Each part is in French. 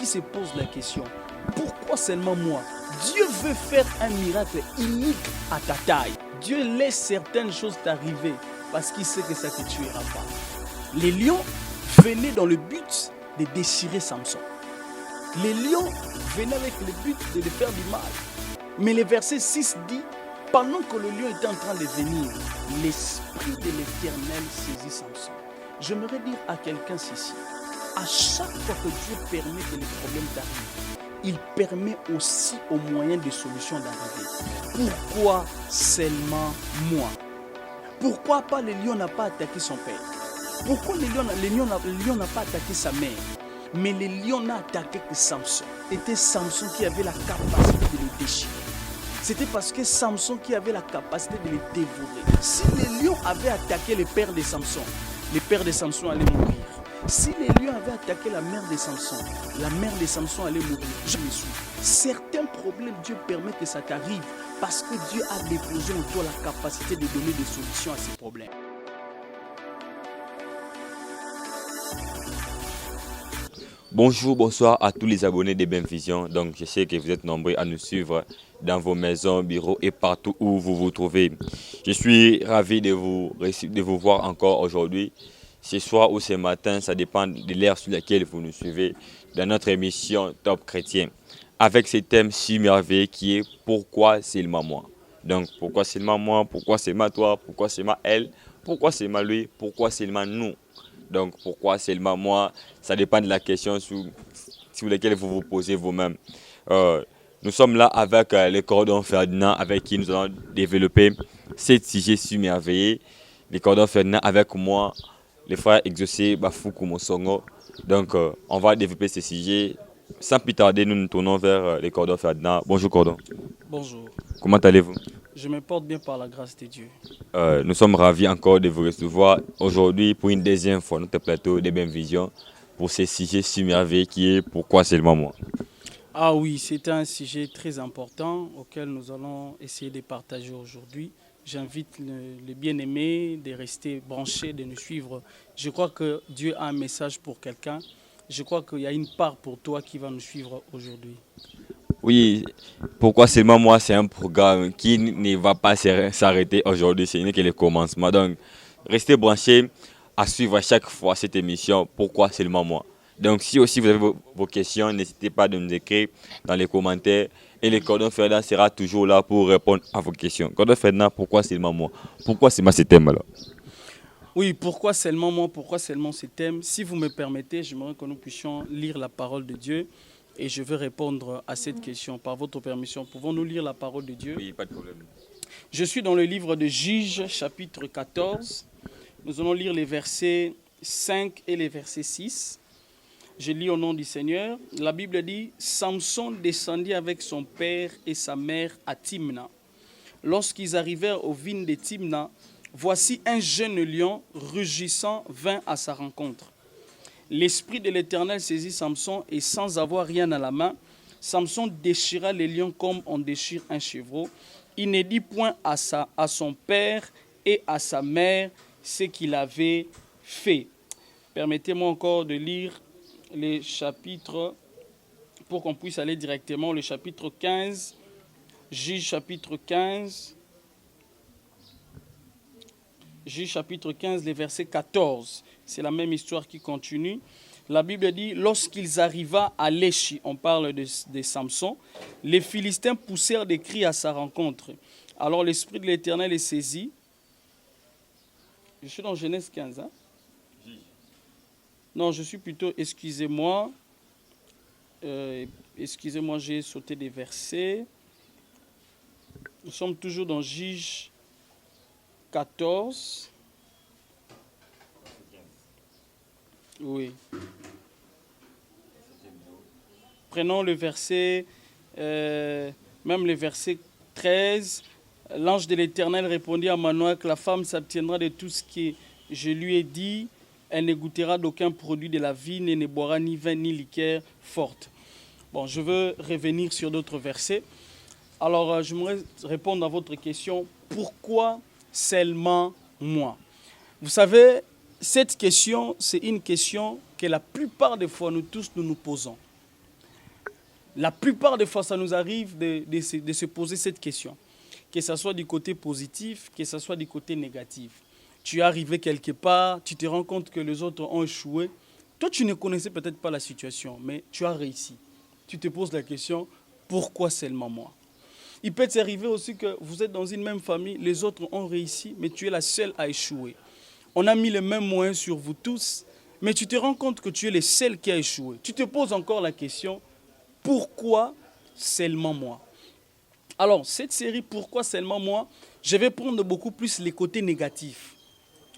qui se pose la question, pourquoi seulement moi? Dieu veut faire un miracle unique à ta taille. Dieu laisse certaines choses t'arriver parce qu'il sait que ça ne te tuera pas. Les lions venaient dans le but de déchirer Samson. Les lions venaient avec le but de lui faire du mal. Mais le verset 6 dit, pendant que le lion était en train de venir, l'Esprit de l'Éternel saisit Samson. J'aimerais dire à quelqu'un ceci, à chaque fois que Dieu permet que les problèmes t'arrivent, il permet aussi aux moyens de solution d'arriver. Pourquoi seulement moi? Pourquoi pas le lion n'a pas attaqué son père? Pourquoi le lion n'a pas attaqué sa mère? Mais le lion n'a attaqué que Samson. C'était Samson qui avait la capacité de le déchirer. C'était parce que Samson qui avait la capacité de le dévorer. Si le lion avait attaqué le père de Samson allait mourir. Si les lions avaient attaqué la mère de Samson allait mourir. Je me suis. Certains problèmes, Dieu permet que ça t'arrive parce que Dieu a déposé en toi la capacité de donner des solutions à ces problèmes. Bonjour, bonsoir à tous les abonnés de Benvision. Donc, je sais que vous êtes nombreux à nous suivre dans vos maisons, bureaux et partout où vous vous trouvez. Je suis ravi de vous voir encore aujourd'hui. Ce soir ou ce matin, ça dépend de l'heure sur laquelle vous nous suivez dans notre émission Top Chrétien. Avec ce thème si merveilleux qui est « Pourquoi seulement moi ?» Donc, pourquoi seulement moi? Pourquoi seulement toi? Pourquoi seulement elle? Pourquoi seulement lui? Pourquoi seulement nous? Donc, pourquoi seulement moi? Ça dépend de la question sur laquelle vous vous posez vous-même. Nous sommes là avec le cordon Ferdinand, avec qui nous allons développer ce sujet si merveilleux. Le cordon Ferdinand avec moi, le frère Exaucé Bafoukou Mosongo. Donc, on va développer ce sujet. Sans plus tarder, nous nous tournons vers le cordon Ferdinand. Bonjour, cordon. Bonjour. Comment allez-vous? Je me porte bien par la grâce de Dieu. Nous sommes ravis encore de vous recevoir aujourd'hui pour une deuxième fois notre plateau de Benvision pour ce sujet si merveilleux qui est « Pourquoi seulement moi ?» Ah oui, c'est un sujet très important auquel nous allons essayer de partager aujourd'hui. J'invite les bien-aimés de rester branchés, de nous suivre. Je crois que Dieu a un message pour quelqu'un. Je crois qu'il y a une part pour toi qui va nous suivre aujourd'hui. Oui, pourquoi seulement moi, c'est un programme qui ne va pas s'arrêter aujourd'hui, ce n'est que le commencement. Donc, restez branchés à suivre à chaque fois cette émission, pourquoi seulement moi. Donc, si aussi vous avez vos questions, n'hésitez pas à nous écrire dans les commentaires et le cordon Ferdinand sera toujours là pour répondre à vos questions. Cordon Ferdinand, pourquoi seulement moi? Pourquoi seulement ce thème alors? Oui, pourquoi seulement moi? Pourquoi seulement ce thème? Si vous me permettez, j'aimerais que nous puissions lire la parole de Dieu. Et je vais répondre à cette question par votre permission. Pouvons-nous lire la parole de Dieu? Oui, pas de problème. Je suis dans le livre de Juges, chapitre 14. Nous allons lire les versets 5 et les versets 6. Je lis au nom du Seigneur. La Bible dit, Samson descendit avec son père et sa mère à Timna. Lorsqu'ils arrivèrent aux vignes de Timna, voici un jeune lion rugissant vint à sa rencontre. L'Esprit de l'Éternel saisit Samson et sans avoir rien à la main, Samson déchira les lions comme on déchire un chevreau. Il ne dit point à son père et à sa mère ce qu'il avait fait. Permettez-moi encore de lire les chapitres pour qu'on puisse aller directement. Le chapitre 15, Juge chapitre 15. Juge chapitre 15, les versets 14. C'est la même histoire qui continue. La Bible dit, lorsqu'ils arrivaient à Léchi, on parle de Samson, les Philistins poussèrent des cris à sa rencontre. Alors l'Esprit de l'Éternel est saisi. Je suis dans Genèse 15. Hein? Non, je suis plutôt, excusez-moi, j'ai sauté des versets. Nous sommes toujours dans Juge 14. Oui. Prenons le verset, même le verset 13. L'ange de l'Éternel répondit à Manoah que la femme s'abstiendra de tout ce que je lui ai dit. Elle ne goûtera d'aucun produit de la vigne et ne boira ni vin ni liqueur forte. Bon, je veux revenir sur d'autres versets. Alors, j'aimerais répondre à votre question. Pourquoi seulement moi? Vous savez, cette question, c'est une question que la plupart des fois, nous tous, nous nous posons. La plupart des fois, ça nous arrive de se poser cette question. Que ce soit du côté positif, que ce soit du côté négatif. Tu es arrivé quelque part, tu te rends compte que les autres ont échoué. Toi, tu ne connaissais peut-être pas la situation, mais tu as réussi. Tu te poses la question, pourquoi seulement moi? Il peut t'arriver aussi que vous êtes dans une même famille, les autres ont réussi, mais tu es la seule à échouer. On a mis les mêmes moyens sur vous tous, mais tu te rends compte que tu es le seul qui a échoué. Tu te poses encore la question, pourquoi seulement moi? Alors, cette série, pourquoi seulement moi? Je vais prendre beaucoup plus les côtés négatifs.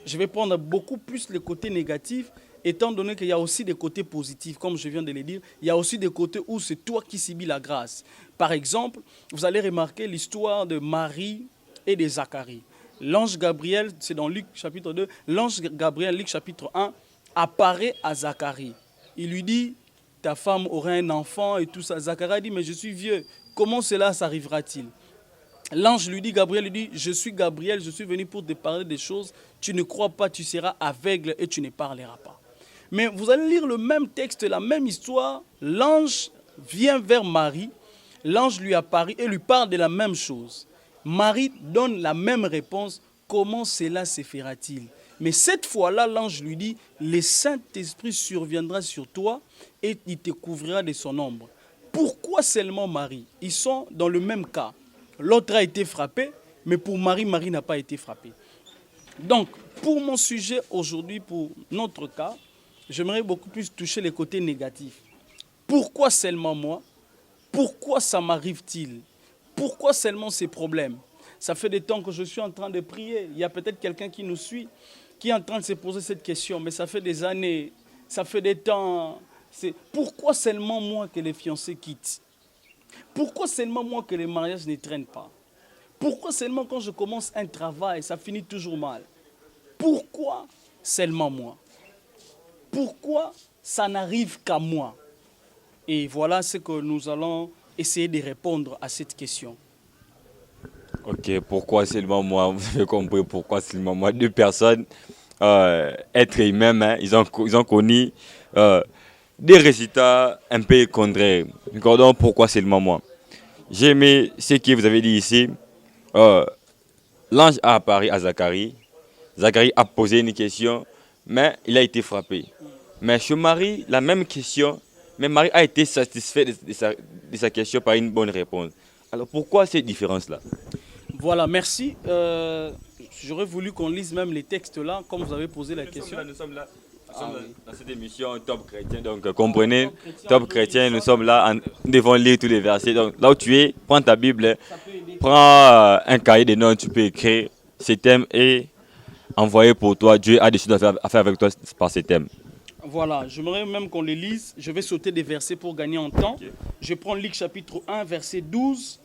Je vais prendre beaucoup plus les côtés négatifs, étant donné qu'il y a aussi des côtés positifs, comme je viens de le dire. Il y a aussi des côtés où c'est toi qui subis la grâce. Par exemple, vous allez remarquer l'histoire de Marie et de Zacharie. L'ange Gabriel, c'est dans Luc chapitre 2, l'ange Gabriel, Luc chapitre 1, apparaît à Zacharie. Il lui dit, ta femme aura un enfant et tout ça. Zacharie dit, mais je suis vieux, comment cela s'arrivera-t-il? L'ange lui dit, Gabriel lui dit, je suis Gabriel, je suis venu pour te parler des choses, tu ne crois pas, tu seras aveugle et tu ne parleras pas. Mais vous allez lire le même texte, la même histoire, l'ange vient vers Marie, l'ange lui apparaît et lui parle de la même chose. Marie donne la même réponse, comment cela se fera-t-il? Mais cette fois-là, l'ange lui dit, le Saint-Esprit surviendra sur toi et il te couvrira de son ombre. Pourquoi seulement Marie? Ils sont dans le même cas. L'autre a été frappé, mais pour Marie, Marie n'a pas été frappée. Donc, pour mon sujet aujourd'hui, pour notre cas, j'aimerais beaucoup plus toucher les côtés négatifs. Pourquoi seulement moi? Pourquoi ça m'arrive-t-il? Pourquoi seulement ces problèmes? Ça fait des temps que je suis en train de prier. Il y a peut-être quelqu'un qui nous suit, qui est en train de se poser cette question, mais ça fait des années, ça fait des temps. Pourquoi seulement moi que les fiancés quittent? Pourquoi seulement moi que les mariages ne traînent pas? Pourquoi seulement quand je commence un travail, ça finit toujours mal? Pourquoi seulement moi? Pourquoi ça n'arrive qu'à moi? Et voilà ce que nous allons essayer de répondre à cette question. Ok, pourquoi seulement moi? Vous avez compris pourquoi seulement moi? Deux personnes, êtres humains, hein, ils ont connu des résultats un peu contraires. Donc pourquoi seulement moi? J'ai aimé ce que vous avez dit ici. L'ange a apparu à Zacharie. Zacharie a posé une question, mais il a été frappé. Mais chez Marie, la même question, mais Marie a été satisfaite de sa question par une bonne réponse. Alors pourquoi cette différence-là? Voilà, merci. J'aurais voulu qu'on lise même les textes là, comme vous avez posé la question. Nous sommes là dans cette émission Top Chrétien. Donc comprenez, Top Chrétien, nous sommes là, nous devons lire tous les versets. Donc là où tu es, prends ta Bible, prends un cahier de notes, tu peux écrire ces thèmes et envoyer pour toi. Dieu a des choses à faire avec toi par ces thèmes. Voilà, j'aimerais même qu'on les lise. Je vais sauter des versets pour gagner en temps. Okay. Je prends Luc chapitre 1, verset 12.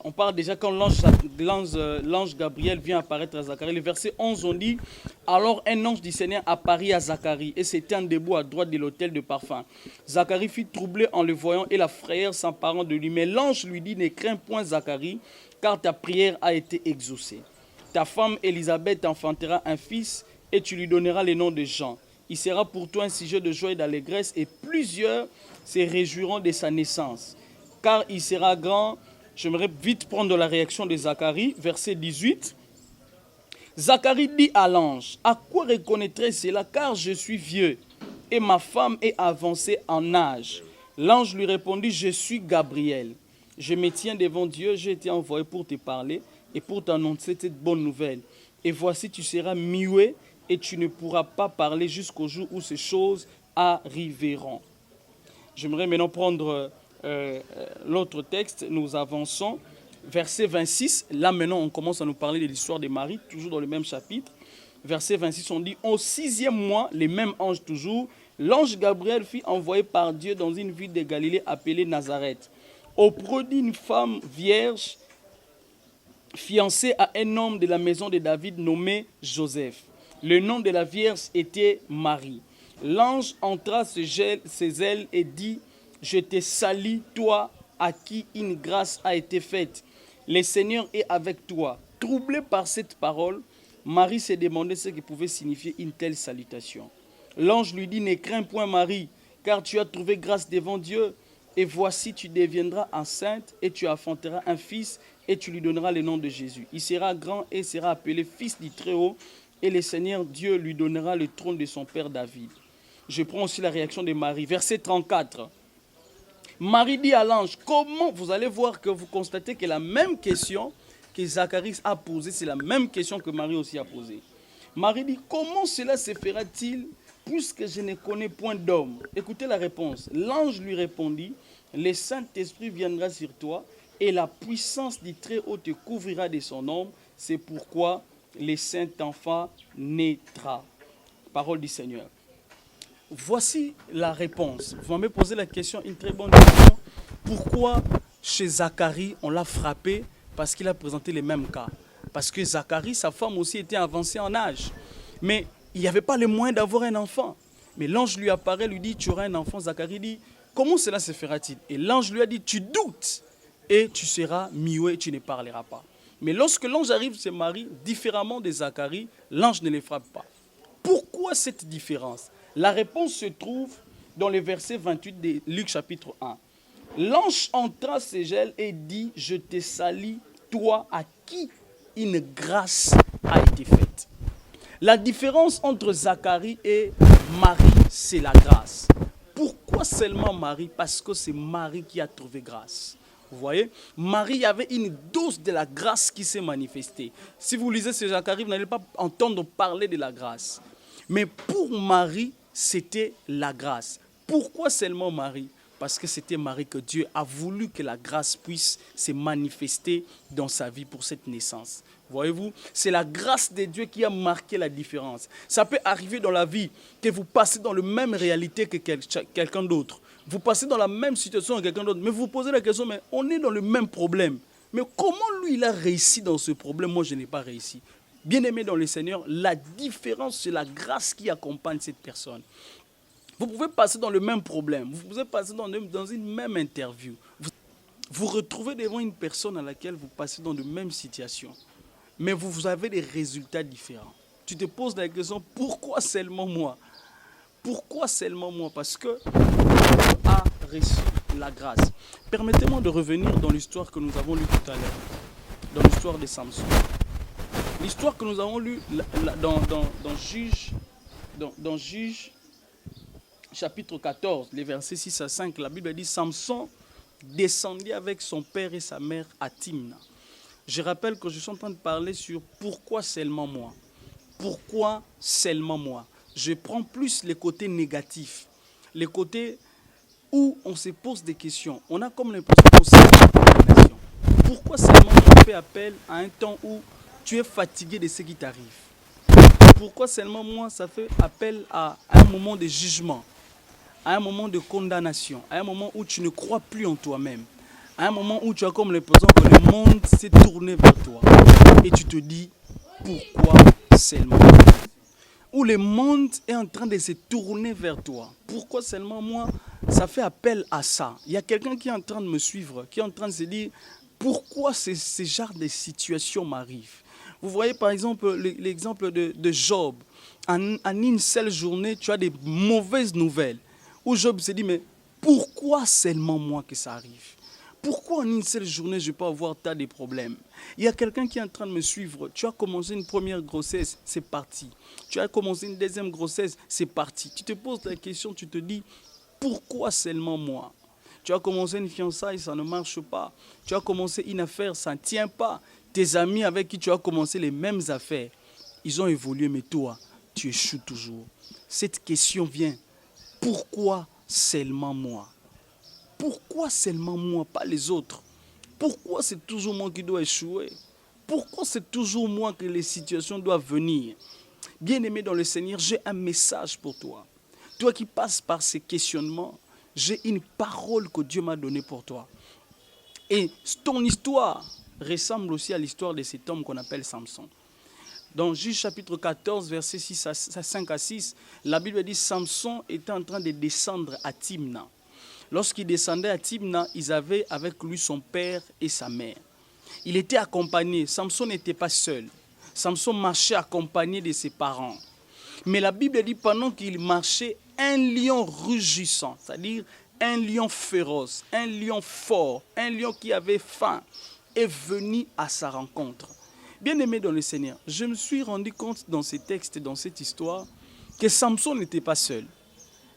On parle déjà quand l'ange Gabriel vient apparaître à Zacharie. Le verset 11, on dit « Alors un ange du Seigneur apparut à Zacharie et s'étend debout à droite de l'autel de parfum. Zacharie fut troublé en le voyant et la frayeur s'emparant de lui. Mais l'ange lui dit « Ne crains point Zacharie, car ta prière a été exaucée. Ta femme Élisabeth enfantera un fils et tu lui donneras le nom de Jean. Il sera pour toi un sujet de joie et d'allégresse et plusieurs se réjouiront de sa naissance. Car il sera grand. » J'aimerais vite prendre la réaction de Zacharie, verset 18. Zacharie dit à l'ange, « À quoi reconnaîtrai cela, car je suis vieux et ma femme est avancée en âge. » L'ange lui répondit, « Je suis Gabriel. Je me tiens devant Dieu, j'ai été envoyé pour te parler et pour t'annoncer cette bonne nouvelle. Et voici, tu seras muet et tu ne pourras pas parler jusqu'au jour où ces choses arriveront. » J'aimerais maintenant prendre l'autre texte, nous avançons. Verset 26, là maintenant on commence à nous parler de l'histoire de Marie, toujours dans le même chapitre. Verset 26, on dit, au 6e mois, les mêmes anges toujours, l'ange Gabriel fut envoyé par Dieu dans une ville de Galilée appelée Nazareth, auprès d'une femme vierge, fiancée à un homme de la maison de David nommé Joseph. Le nom de la vierge était Marie. L'ange entra ses ailes et dit, je te salue, toi à qui une grâce a été faite. Le Seigneur est avec toi. Troublée par cette parole, Marie s'est demandé ce que pouvait signifier une telle salutation. L'ange lui dit, ne crains point Marie, car tu as trouvé grâce devant Dieu. Et voici, tu deviendras enceinte et tu enfanteras un fils et tu lui donneras le nom de Jésus. Il sera grand et sera appelé fils du Très-Haut et le Seigneur Dieu lui donnera le trône de son père David. Je prends aussi la réaction de Marie. Verset 34. Marie dit à l'ange, comment, vous allez voir que vous constatez que la même question que Zacharie a posée, c'est la même question que Marie aussi a posée. Marie dit, comment cela se fera-t-il puisque je ne connais point d'homme? Écoutez la réponse. L'ange lui répondit, le Saint-Esprit viendra sur toi et la puissance du Très-Haut te couvrira de son ombre. C'est pourquoi le Saint-Enfant naîtra. Parole du Seigneur. Voici la réponse. Vous m'avez posé la question, une très bonne question. Pourquoi chez Zacharie, on l'a frappé? Parce qu'il a présenté les mêmes cas. Parce que Zacharie, sa femme aussi était avancée en âge. Mais il n'y avait pas les moyens d'avoir un enfant. Mais l'ange lui apparaît, lui dit, tu auras un enfant. Zacharie dit, comment cela se fera-t-il? Et l'ange lui a dit, tu doutes et tu seras muet, tu ne parleras pas. Mais lorsque l'ange arrive chez Marie, différemment de Zacharie, l'ange ne les frappe pas. Pourquoi cette différence? La réponse se trouve dans le verset 28 de Luc chapitre 1. L'ange entra chez elle et dit, je te salue, toi à qui une grâce a été faite. La différence entre Zacharie et Marie, c'est la grâce. Pourquoi seulement Marie? Parce que c'est Marie qui a trouvé grâce. Vous voyez, Marie avait une dose de la grâce qui s'est manifestée. Si vous lisez ce Zacharie, vous n'allez pas entendre parler de la grâce. Mais pour Marie, c'était la grâce. Pourquoi seulement Marie? Parce que c'était Marie que Dieu a voulu que la grâce puisse se manifester dans sa vie pour cette naissance. Voyez-vous, c'est la grâce de Dieu qui a marqué la différence. Ça peut arriver dans la vie que vous passez dans la même réalité que quelqu'un d'autre. Vous passez dans la même situation que quelqu'un d'autre, mais vous vous posez la question, mais on est dans le même problème. Mais comment lui, il a réussi dans ce problème? Moi, je n'ai pas réussi. Bien-aimé dans le Seigneur, la différence, c'est la grâce qui accompagne cette personne. Vous pouvez passer dans le même problème, vous pouvez passer dans une même interview. Vous retrouvez devant une personne à laquelle vous passez dans de mêmes situations, mais vous avez des résultats différents. Tu te poses la question, pourquoi seulement moi? Pourquoi seulement moi? Parce que Dieu a reçu la grâce. Permettez-moi de revenir dans l'histoire que nous avons lue tout à l'heure, dans l'histoire de Samson. L'histoire que nous avons lue dans Juge chapitre 14, les versets 6 à 5, la Bible dit, Samson descendit avec son père et sa mère à Timna. Je rappelle que je suis en train de parler sur pourquoi seulement moi. Pourquoi seulement moi? Je prends plus les côtés négatifs, les côtés où on se pose des questions. On a comme l'impression qu'on s'est. Pourquoi seulement on fait appel à un temps où tu es fatigué de ce qui t'arrive? Pourquoi seulement moi, ça fait appel à un moment de jugement, à un moment de condamnation, à un moment où tu ne crois plus en toi-même, à un moment où tu as comme l'impression que le monde s'est tourné vers toi et tu te dis, pourquoi seulement moi? Où le monde est en train de se tourner vers toi. Pourquoi seulement moi? Ça fait appel à ça. Il y a quelqu'un qui est en train de me suivre, qui est en train de se dire, pourquoi ce genre de situation m'arrive? Vous voyez par exemple l'exemple de Job. En une seule journée, tu as des mauvaises nouvelles. Où Job se dit, mais pourquoi seulement moi que ça arrive? Pourquoi en une seule journée, je peux avoir tas de problèmes? Il y a quelqu'un qui est en train de me suivre. Tu as commencé une première grossesse, c'est parti. Tu as commencé une deuxième grossesse, c'est parti. Tu te poses la question, tu te dis, pourquoi seulement moi? Tu as commencé une fiançailles, ça ne marche pas. Tu as commencé une affaire, ça ne tient pas. Tes amis avec qui tu as commencé les mêmes affaires, ils ont évolué, mais toi, tu échoues toujours. Cette question vient, pourquoi seulement moi? Pourquoi seulement moi, pas les autres? Pourquoi c'est toujours moi qui dois échouer? Pourquoi c'est toujours moi que les situations doivent venir? Bien-aimé dans le Seigneur, j'ai un message pour toi. Toi qui passes par ces questionnements, j'ai une parole que Dieu m'a donnée pour toi. Et ton histoire ressemble aussi à l'histoire de cet homme qu'on appelle Samson. Dans Juge chapitre 14, versets 5 à 6, la Bible dit, Samson était en train de descendre à Timna. Lorsqu'il descendait à Timna, ils avaient avec lui son père et sa mère. Il était accompagné. Samson n'était pas seul. Samson marchait accompagné de ses parents. Mais la Bible dit, pendant qu'il marchait, un lion rugissant, c'est-à-dire un lion féroce, un lion fort, un lion qui avait faim, est venu à sa rencontre. Bien-aimé dans le Seigneur, je me suis rendu compte dans ces textes, dans cette histoire, que Samson n'était pas seul.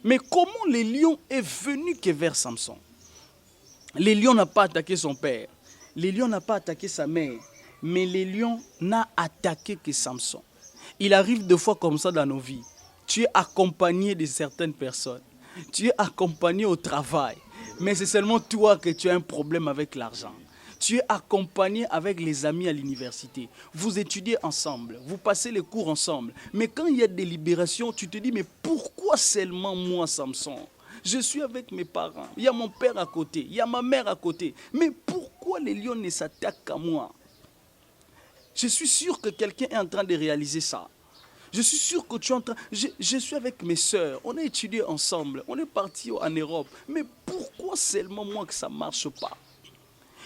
Mais comment le lion est venu que vers Samson? Le lion n'a pas attaqué son père. Le lion n'a pas attaqué sa mère. Mais le lion n'a attaqué que Samson. Il arrive deux fois comme ça dans nos vies. Tu es accompagné de certaines personnes. Tu es accompagné au travail. Mais c'est seulement toi que tu as un problème avec l'argent. Tu es accompagné avec les amis à l'université. Vous étudiez ensemble, vous passez les cours ensemble. Mais quand il y a des libérations, tu te dis, mais pourquoi seulement moi, Samson? Je suis avec mes parents, il y a mon père à côté, il y a ma mère à côté. Mais pourquoi les lions ne s'attaquent qu'à moi? Je suis sûr que quelqu'un est en train de réaliser ça. Je suis sûr que tu es en train... Je suis avec mes sœurs, on a étudié ensemble, on est parti en Europe. Mais pourquoi seulement moi que ça ne marche pas?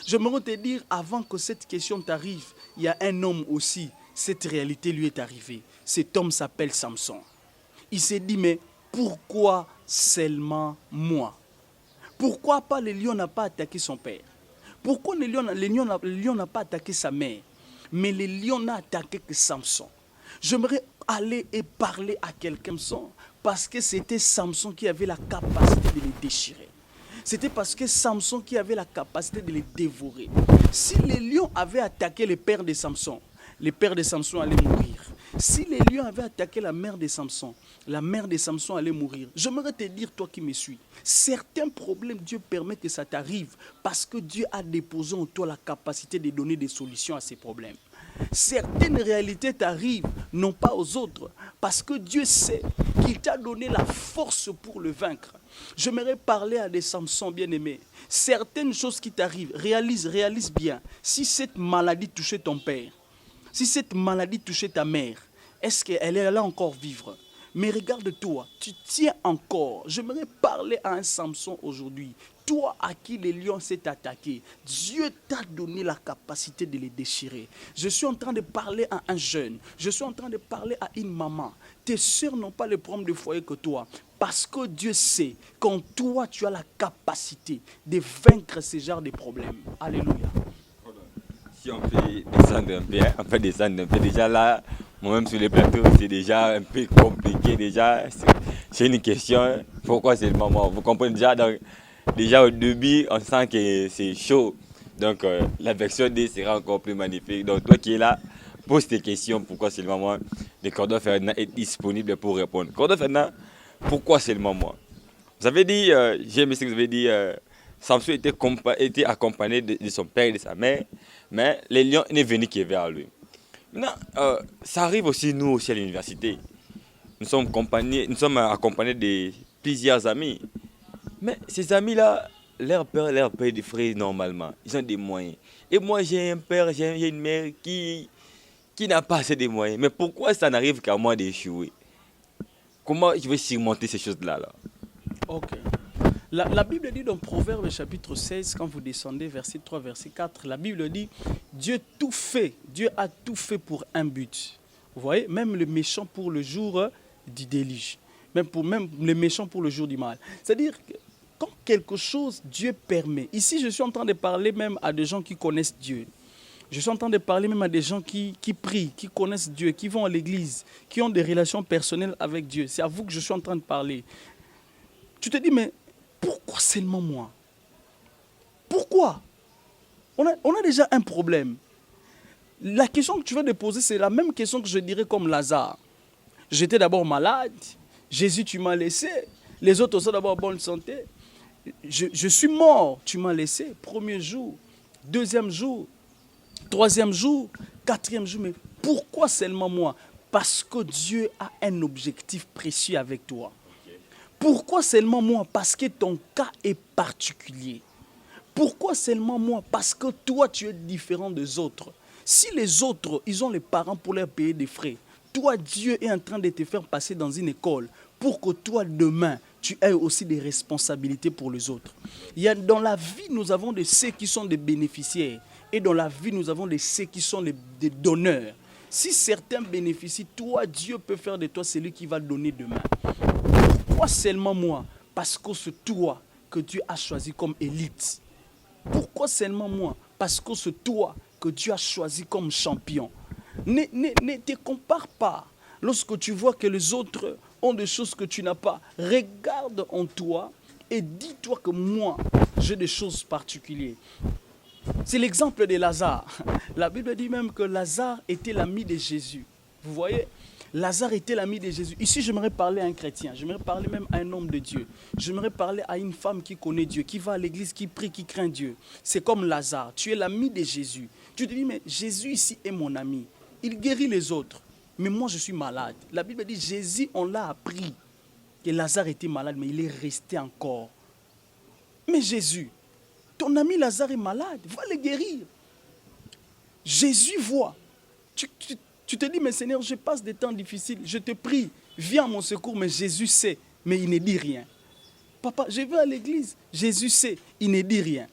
J'aimerais te dire, avant que cette question t'arrive, il y a un homme aussi, cette réalité lui est arrivée. Cet homme s'appelle Samson. Il s'est dit, mais pourquoi seulement moi? Pourquoi pas le lion n'a pas attaqué son père? Pourquoi le lion n'a pas attaqué sa mère? Mais le lion n'a attaqué que Samson. J'aimerais aller et parler à quelqu'un parce que c'était Samson qui avait la capacité de les déchirer. C'était parce que Samson qui avait la capacité de les dévorer. Si les lions avaient attaqué le père de Samson allait mourir. Si les lions avaient attaqué la mère de Samson allait mourir. J'aimerais te dire, toi qui me suis, certains problèmes, Dieu permet que ça t'arrive parce que Dieu a déposé en toi la capacité de donner des solutions à ces problèmes. Certaines réalités t'arrivent, non pas aux autres, parce que Dieu sait qu'il t'a donné la force pour le vaincre. J'aimerais parler à des Samson bien-aimés. Certaines choses qui t'arrivent, réalise bien. Si cette maladie touchait ton père, si cette maladie touchait ta mère, est-ce qu'elle est là encore vivre? Mais regarde-toi, tu tiens encore. J'aimerais parler à un Samson aujourd'hui. Toi à qui les lions s'est attaqué, Dieu t'a donné la capacité de les déchirer. Je suis en train de parler à un jeune. Je suis en train de parler à une maman. Tes soeurs n'ont pas le problème de foyer que toi. Parce que Dieu sait qu'en toi, tu as la capacité de vaincre ce genre de problèmes. Alléluia. Si on peut descendre un peu, déjà là, moi-même sur les plateaux, c'est déjà un peu compliqué déjà. C'est une question, pourquoi c'est le moment? Vous comprenez déjà au début, on sent que c'est chaud. Donc la version D sera encore plus magnifique. Donc toi qui es là, pose tes questions, pourquoi c'est le moment? Le Cordon Ferdinand est disponible pour répondre. Cordon Ferdinand, pourquoi c'est le moment? Vous avez dit, j'ai aimé ce que vous avez dit, Samson était accompagné de son père et de sa mère, mais les lions n'est venu que vers lui. Maintenant, ça arrive aussi nous aussi à l'université. Nous sommes accompagnés de plusieurs amis. Mais ces amis-là, leur père des frais normalement. Ils ont des moyens. Et moi, j'ai un père, j'ai une mère qui n'a pas assez de moyens. Mais pourquoi ça n'arrive qu'à moi d'échouer? Comment je vais surmonter ces choses-là là? Ok. La Bible dit dans Proverbe chapitre 16, quand vous descendez, verset 3, verset 4, la Bible dit, Dieu a tout fait pour un but. Vous voyez, même le méchant pour le jour du déluge. Même le méchant pour le jour du mal. C'est-à-dire que quand quelque chose, Dieu permet. Ici, je suis en train de parler même à des gens qui connaissent Dieu. Je suis en train de parler même à des gens qui prient, qui connaissent Dieu, qui vont à l'église, qui ont des relations personnelles avec Dieu. C'est à vous que je suis en train de parler. Tu te dis, mais pourquoi seulement moi? Pourquoi? On a déjà un problème. La question que tu vas te poser, c'est la même question que je dirais comme Lazare. J'étais d'abord malade. Jésus, tu m'as laissé. Les autres sont d'abord en bonne santé. Je suis mort. Tu m'as laissé. Premier jour, deuxième jour, troisième jour, quatrième jour. Mais pourquoi seulement moi? Parce que Dieu a un objectif précieux avec toi. Pourquoi seulement moi? Parce que ton cas est particulier. Pourquoi seulement moi? Parce que toi, tu es différent des autres. Si les autres, ils ont les parents pour leur payer des frais, toi, Dieu est en train de te faire passer dans une école pour que toi, demain, tu aies aussi des responsabilités pour les autres. Dans la vie, nous avons de ceux qui sont des bénéficiaires. Et dans la vie, nous avons de ceux qui sont des donneurs. Si certains bénéficient, toi, Dieu peut faire de toi celui qui va donner demain. Pourquoi seulement moi? Parce que c'est toi que Dieu a choisi comme élite? Pourquoi seulement moi? Parce que c'est toi que Dieu a choisi comme champion. Ne te compare pas. Lorsque tu vois que les autres ont des choses que tu n'as pas, regarde en toi et dis-toi que moi, j'ai des choses particulières. C'est l'exemple de Lazare. La Bible dit même que Lazare était l'ami de Jésus. Vous voyez, Lazare était l'ami de Jésus. Ici, j'aimerais parler à un chrétien, j'aimerais parler même à un homme de Dieu. J'aimerais parler à une femme qui connaît Dieu, qui va à l'église, qui prie, qui craint Dieu. C'est comme Lazare, tu es l'ami de Jésus. Tu te dis, mais Jésus ici est mon ami. Il guérit les autres, mais moi je suis malade. La Bible dit, Jésus, on l'a appris que Lazare était malade, mais il est resté encore. Mais Jésus, ton ami Lazare est malade, va le guérir. Jésus voit. Tu te dis, mais Seigneur, je passe des temps difficiles, je te prie, viens à mon secours, mais Jésus sait, mais il ne dit rien. Papa, je vais à l'église, Jésus sait, il ne dit rien.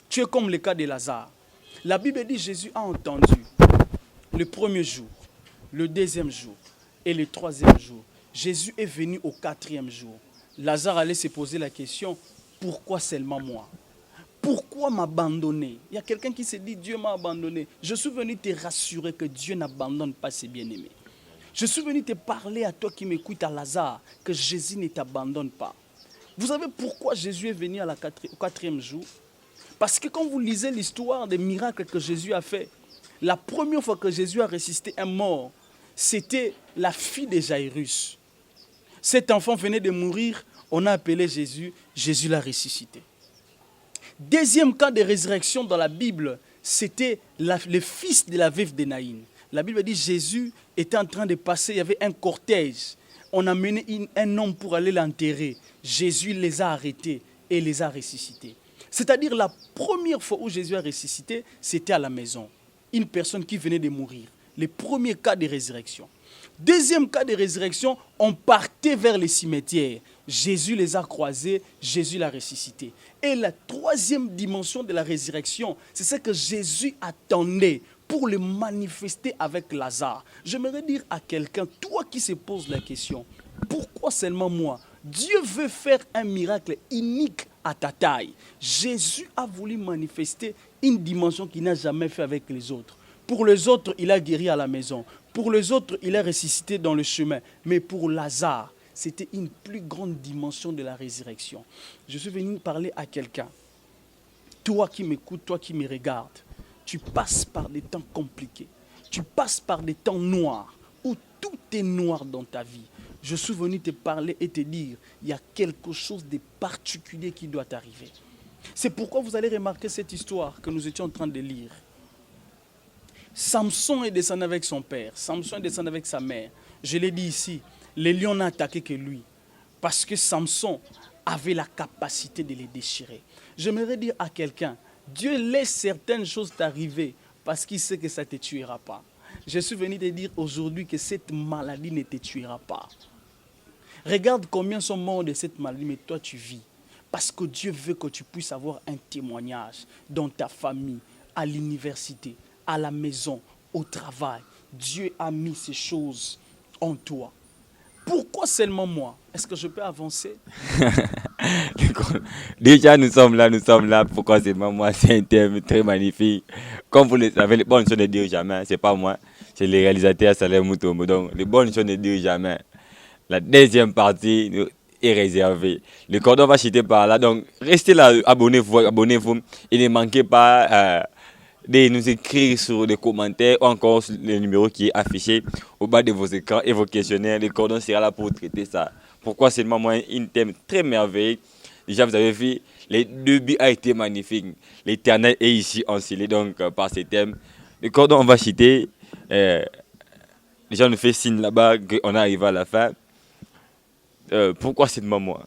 Tu es comme le cas de Lazare. La Bible dit, Jésus a entendu le premier jour, le deuxième jour et le troisième jour. Jésus est venu au quatrième jour. Lazare allait se poser la question, pourquoi seulement moi? Pourquoi m'abandonner? Il y a quelqu'un qui se dit, Dieu m'a abandonné. Je suis venu te rassurer que Dieu n'abandonne pas ses bien-aimés. Je suis venu te parler à toi qui m'écoutes, à Lazare, que Jésus ne t'abandonne pas. Vous savez pourquoi Jésus est venu au quatrième jour? Parce que quand vous lisez l'histoire des miracles que Jésus a fait, la première fois que Jésus a ressuscité un mort, c'était la fille de Jairus. Cet enfant venait de mourir, on a appelé Jésus, Jésus l'a ressuscité. Deuxième cas de résurrection dans la Bible, c'était le fils de la veuve de Naïn. La Bible dit Jésus était en train de passer, il y avait un cortège. On a mené un homme pour aller l'enterrer. Jésus les a arrêtés et les a ressuscités. C'est-à-dire la première fois où Jésus a ressuscité, c'était à la maison. Une personne qui venait de mourir. Le premier cas de résurrection. Deuxième cas de résurrection, on partait vers les cimetières. Jésus les a croisés, Jésus l'a ressuscité. Et la troisième dimension de la résurrection, c'est ce que Jésus attendait pour le manifester avec Lazare. J'aimerais dire à quelqu'un, toi qui se pose la question, pourquoi seulement moi? Dieu veut faire un miracle unique à ta taille. Jésus a voulu manifester une dimension qu'il n'a jamais fait avec les autres. Pour les autres, il a guéri à la maison. Pour les autres, il a ressuscité dans le chemin. Mais pour Lazare, c'était une plus grande dimension de la résurrection. Je suis venu parler à quelqu'un. Toi qui m'écoutes, toi qui me regardes, tu passes par des temps compliqués. Tu passes par des temps noirs, où tout est noir dans ta vie. Je suis venu te parler et te dire, il y a quelque chose de particulier qui doit arriver. C'est pourquoi vous allez remarquer cette histoire que nous étions en train de lire. Samson est descendu avec son père. Samson est descendu avec sa mère. Je l'ai dit ici, les lions n'ont attaqué que lui. Parce que Samson avait la capacité de les déchirer. J'aimerais dire à quelqu'un, Dieu laisse certaines choses t'arriver parce qu'il sait que ça ne te tuera pas. Je suis venu te dire aujourd'hui que cette maladie ne te tuera pas. Regarde combien sont morts de cette maladie, mais toi tu vis. Parce que Dieu veut que tu puisses avoir un témoignage dans ta famille, à l'université, à la maison, au travail. Dieu a mis ces choses en toi. Pourquoi seulement moi? Est-ce que je peux avancer? Déjà, nous sommes là. Pourquoi seulement moi? C'est un thème très magnifique. Comme vous le savez, les bonnes choses ne dirent jamais. C'est pas moi, c'est le réalisateur Salem Mutombo. Donc, les bonnes choses ne dirent jamais. La deuxième partie est réservée. Le cordon va chuter par là. Donc, restez là, abonnez-vous. Et ne manquez pas de nous écrire sur les commentaires ou encore sur le numéro qui est affiché au bas de vos écrans et vos questionnaires. Le cordon sera là pour traiter ça. Pourquoi seulement moi? Un thème très merveilleux. Déjà, vous avez vu, le début a été magnifique. L'Éternel est ici enseigné donc par ce thème. Le cordon, on va chuter. Les gens nous font signe là-bas qu'on arrive à la fin. Pourquoi seulement moi?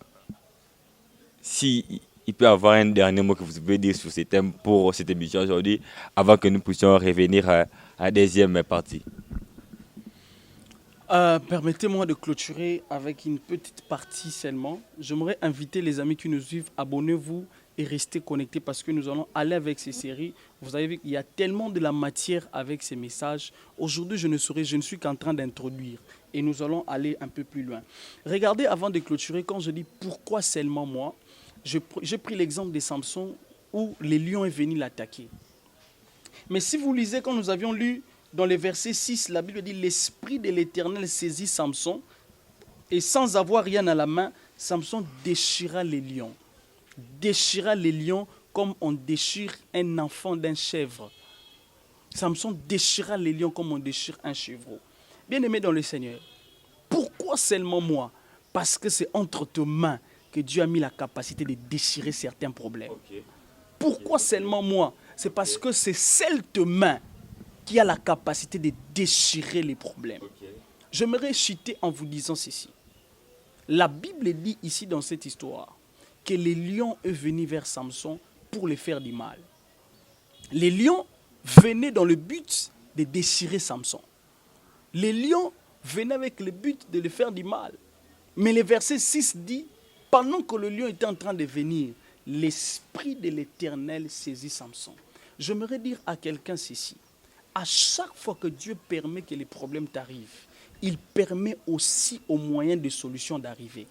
Si il peut y avoir un dernier mot que vous pouvez dire sur ce thème pour cette émission aujourd'hui, avant que nous puissions revenir à la deuxième partie. Permettez-moi de clôturer avec une petite partie seulement. J'aimerais inviter les amis qui nous suivent, abonnez-vous et restez connectés parce que nous allons aller avec ces séries. Vous avez vu qu'il y a tellement de la matière avec ces messages. Aujourd'hui, je ne suis qu'en train d'introduire et nous allons aller un peu plus loin. Regardez, avant de clôturer, quand je dis pourquoi seulement moi, J'ai pris l'exemple de Samson où les lions est venu l'attaquer. Mais si vous lisez, quand nous avions lu dans les versets 6, la Bible dit « L'Esprit de l'Éternel saisit Samson et sans avoir rien à la main, Samson déchira les lions. » Déchira les lions comme on déchire un enfant d'un chèvre. Samson déchira les lions comme on déchire un chevreau. Bien-aimé dans le Seigneur, pourquoi seulement moi? Parce que c'est entre tes mains que Dieu a mis la capacité de déchirer certains problèmes. Okay. Pourquoi seulement moi? C'est parce que c'est cette main qui a la capacité de déchirer les problèmes. Okay. J'aimerais chuter en vous disant ceci. La Bible dit ici dans cette histoire que les lions est venu vers Samson pour lui faire du mal. Les lions venaient dans le but de déchirer Samson. Les lions venaient avec le but de lui faire du mal. Mais le verset 6 dit, pendant que le lion était en train de venir, l'Esprit de l'Éternel saisit Samson. J'aimerais dire à quelqu'un ceci. À chaque fois que Dieu permet que les problèmes t'arrivent, il permet aussi aux moyens de solution d'arriver.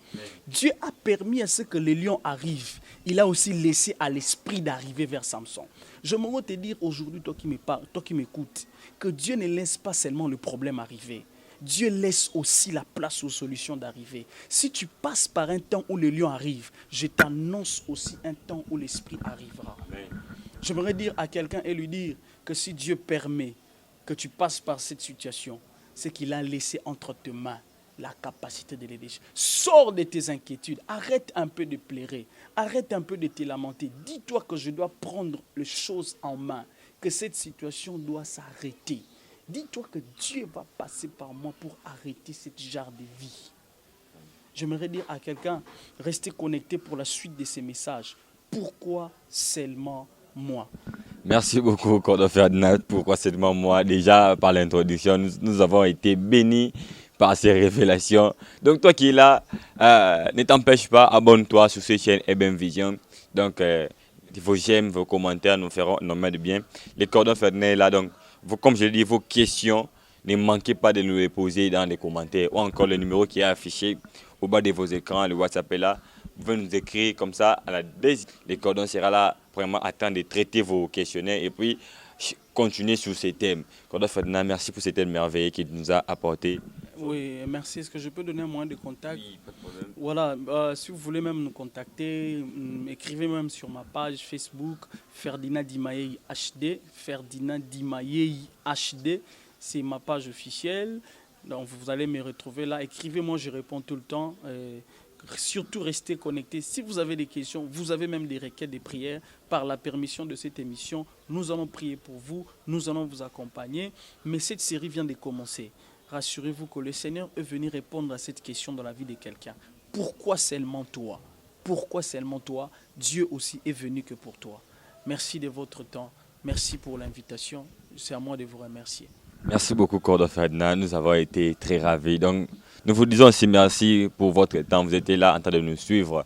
Dieu a permis à ce que les lions arrivent. Il a aussi laissé à l'esprit d'arriver vers Samson. Je me veux te dire aujourd'hui, toi qui me parles, toi qui m'écoutes, que Dieu ne laisse pas seulement le problème arriver. Dieu laisse aussi la place aux solutions d'arriver. Si tu passes par un temps où le lion arrive, je t'annonce aussi un temps où l'esprit arrivera. Amen. J'aimerais dire à quelqu'un et lui dire que si Dieu permet que tu passes par cette situation, c'est qu'il a laissé entre tes mains la capacité de les déchirer. Sors de tes inquiétudes, arrête un peu de pleurer, arrête un peu de te lamenter. Dis-toi que je dois prendre les choses en main, que cette situation doit s'arrêter. Dis-toi que Dieu va passer par moi pour arrêter ce genre de vie. J'aimerais dire à quelqu'un, restez connecté pour la suite de ces messages. Pourquoi seulement moi? Merci beaucoup, Cordo Ferdinand. Pourquoi seulement moi? Déjà, par l'introduction, nous avons été bénis par ces révélations. Donc, toi qui es là, ne t'empêche pas, abonne-toi sur cette chaîne EBM Vision. Donc, vos j'aime, vos commentaires nous feront énormément de bien. Les Cordo Ferdinand est là, donc, comme je l'ai dit, vos questions, ne manquez pas de nous les poser dans les commentaires. Ou encore le numéro qui est affiché au bas de vos écrans, le WhatsApp est là. Vous pouvez nous écrire comme ça, à la les cordons sera là, vraiment attendre de traiter vos questionnaires et puis continuer sur ces thèmes. Cordon Ferdinand, merci pour ces thèmes merveilleux qu'il nous a apportés. Oui, merci. Est-ce que je peux donner un moyen de contact? Oui, pas de problème. Voilà, si vous voulez même nous contacter, écrivez même sur ma page Facebook, Ferdinand Dimayei HD. Ferdinand Dimayei HD, c'est ma page officielle. Donc vous allez me retrouver là. Écrivez-moi, je réponds tout le temps. Surtout restez connectés. Si vous avez des questions, vous avez même des requêtes, des prières, par la permission de cette émission, nous allons prier pour vous, nous allons vous accompagner. Mais cette série vient de commencer. Rassurez-vous que le Seigneur est venu répondre à cette question dans la vie de quelqu'un. Pourquoi seulement toi? Pourquoi seulement toi? Dieu aussi est venu que pour toi. Merci de votre temps. Merci pour l'invitation. C'est à moi de vous remercier. Merci beaucoup, Cordo Ferdinand. Nous avons été très ravis. Donc, nous vous disons aussi merci pour votre temps. Vous étiez là en train de nous suivre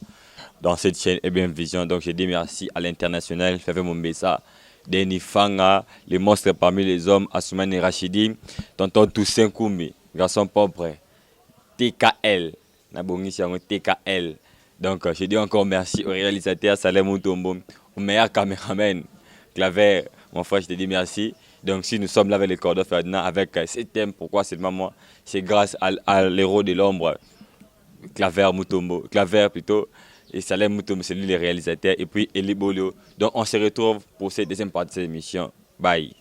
dans cette chaîne EBM Vision. Donc, je dis merci à l'international, Fave Mombessa, Denis Fanga, les monstres parmi les hommes, Assoumane Rachidi, Tonton Toussaint Koumi, garçon pauvre, TKL, TKL. Donc, je dis encore merci au réalisateur Salem Moutombo, au meilleur caméraman, Claver, mon frère, je te dis merci. Donc, si nous sommes là avec les Cordo Ferdinand, avec ce thème, pourquoi seulement moi? C'est grâce à l'héros de l'ombre, Claver plutôt, et Salem Moutombo, c'est lui le réalisateur, et puis Eli Bolio. Donc, on se retrouve pour cette deuxième partie de cette émission. Bye.